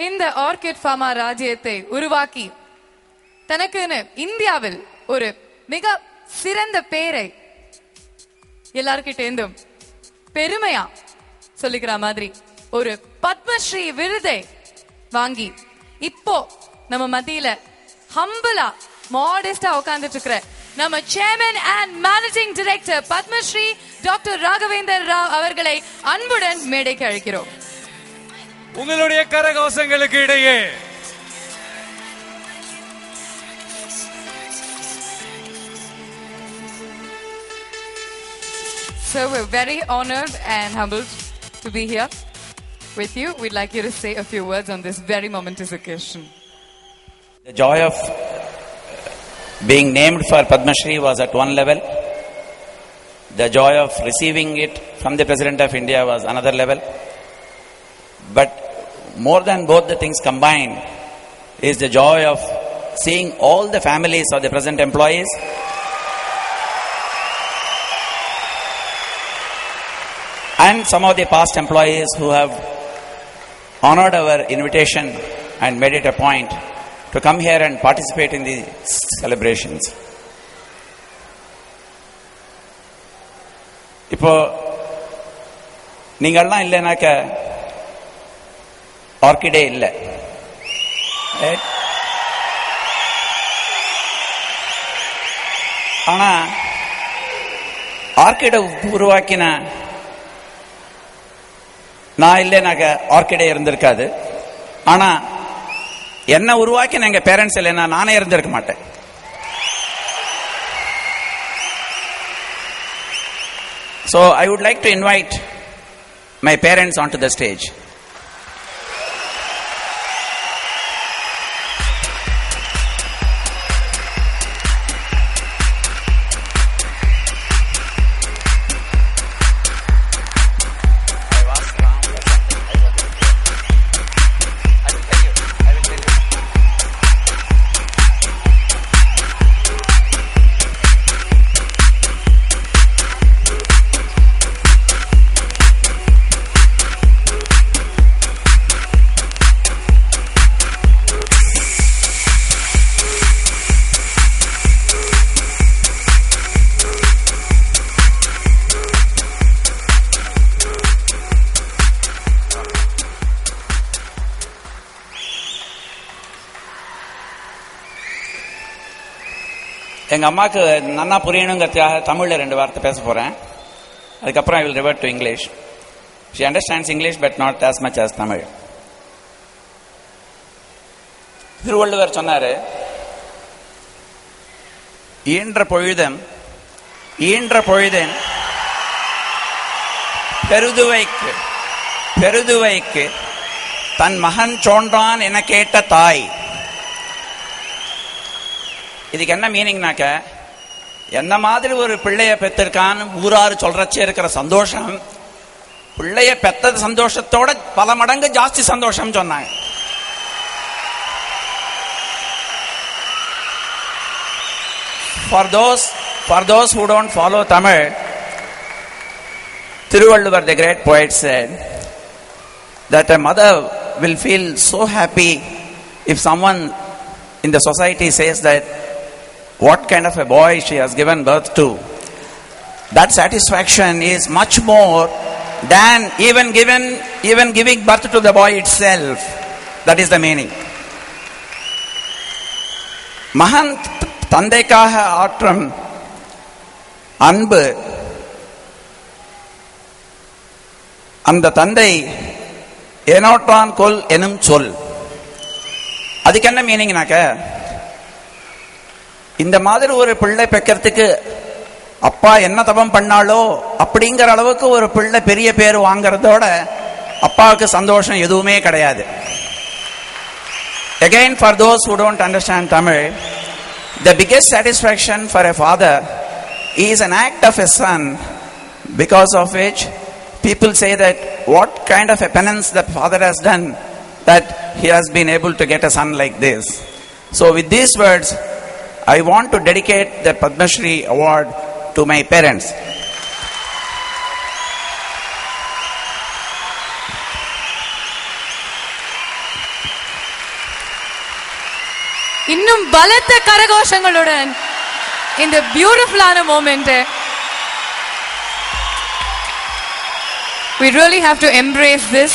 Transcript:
இந்த orchid pharma ராஜ்யத்தை உருவாக்கி தனக்குன்னு இந்தியாவில் ஒரு மிக சிறந்த பேரை எல்லார்கிட்டேந்தும் பெருமையா சொல்லிக்கிற மாதிரி ஒரு பத்மஸ்ரீ விருதை வாங்கி இப்போ நம்ம மத்தியில ஹம்பிளா மாடஸ்டா உட்கார்ந்துட்டு இருக்கிற நம்ம chairman and managing director Padmashri doctor Raghavendra Rao அவர்களை அன்புடன் மேடைக்கு அழைக்கிறோம். உங்களுடைய கரகோஷங்களுக்கு இடையே So we're very honored and humbled to be here with you. We'd like you to say a few words on this very momentous occasion. The joy of being named for Padma Shri was at one level. The joy of receiving it from the President of India was another level. But more than both the things combined is the joy of seeing all the families of the present employees and some of the past employees who have honored our invitation and made it a point to come here and participate in the celebrations. இப்போ நீங்கள்லாம் இல்லைனாக்க ஆர்கிடே இல்லை. ஆனா ஆர்கிடை உருவாக்கின நான் இல்லைனாக்க ஆர்கிடே இருந்திருக்காது. ஆனா என்ன உருவாக்கின எங்க பேரண்ட்ஸ் இல்லைன்னா நானே இருந்திருக்க மாட்டேன். So I would like to invite my parents onto the stage. எங்க அம்மாக்கு நன்னா புரியணுங்கிறதுக்காக தமிழ்ல 2 வார்த்தை பேச போறேன். அதுக்கப்புறம் I will revert to English. She understands English but not as much as Tamil. Thiruvalluvar சொன்னாரு, ஈன்ற பொழுதன் பெருதுவைக்கு தன் மகன் சோன்றான் என கேட்ட தாய். இதுக்கு என்ன மீனிங்னாக்க, என்ன மாதிரி ஒரு பிள்ளைய பெற்றிருக்கான்னு ஊராரு சொல்றச்சே இருக்கிற சந்தோஷம், பிள்ளைய பெத்தது சந்தோஷத்தோட பல மடங்கு ஜாஸ்தி சந்தோஷம் சொன்னாங்க. For those who don't follow Tamil, Thiruvalluvar, the great poet, said that a mother will feel so happy if someone in the society says that what kind of a boy she has given birth to. That satisfaction is much more than even giving birth to the boy itself. That is the meaning. மகன் தந்தைக்காக ஆற்றும் அன்பு, அந்த தந்தை ஏனோற்றான் கொல் எனும் சொல். அதுக்கு என்ன மீனிங்னாக்க, இந்த மாதிரி ஒரு பிள்ளை பெக்கிறதுக்கு அப்பா என்ன தபம் பண்ணாலோ அப்படிங்கிற அளவுக்கு ஒரு பிள்ளை பெரிய பேர் வாங்கறதோட அப்பாவுக்கு சந்தோஷம் எதுவுமே கிடையாது. Again, for those who don't understand Tamil, the biggest satisfaction for a father is an act of a son, because of which people say that what kind of a penance the father has done that he has been able to get a son like this. So with these words, I want to dedicate the Padma Shri award to my parents. இன்னும் பலத்த கரகோஷங்களுடன் இந்த பியூட்டிஃபுல்லான moment we really have to embrace this.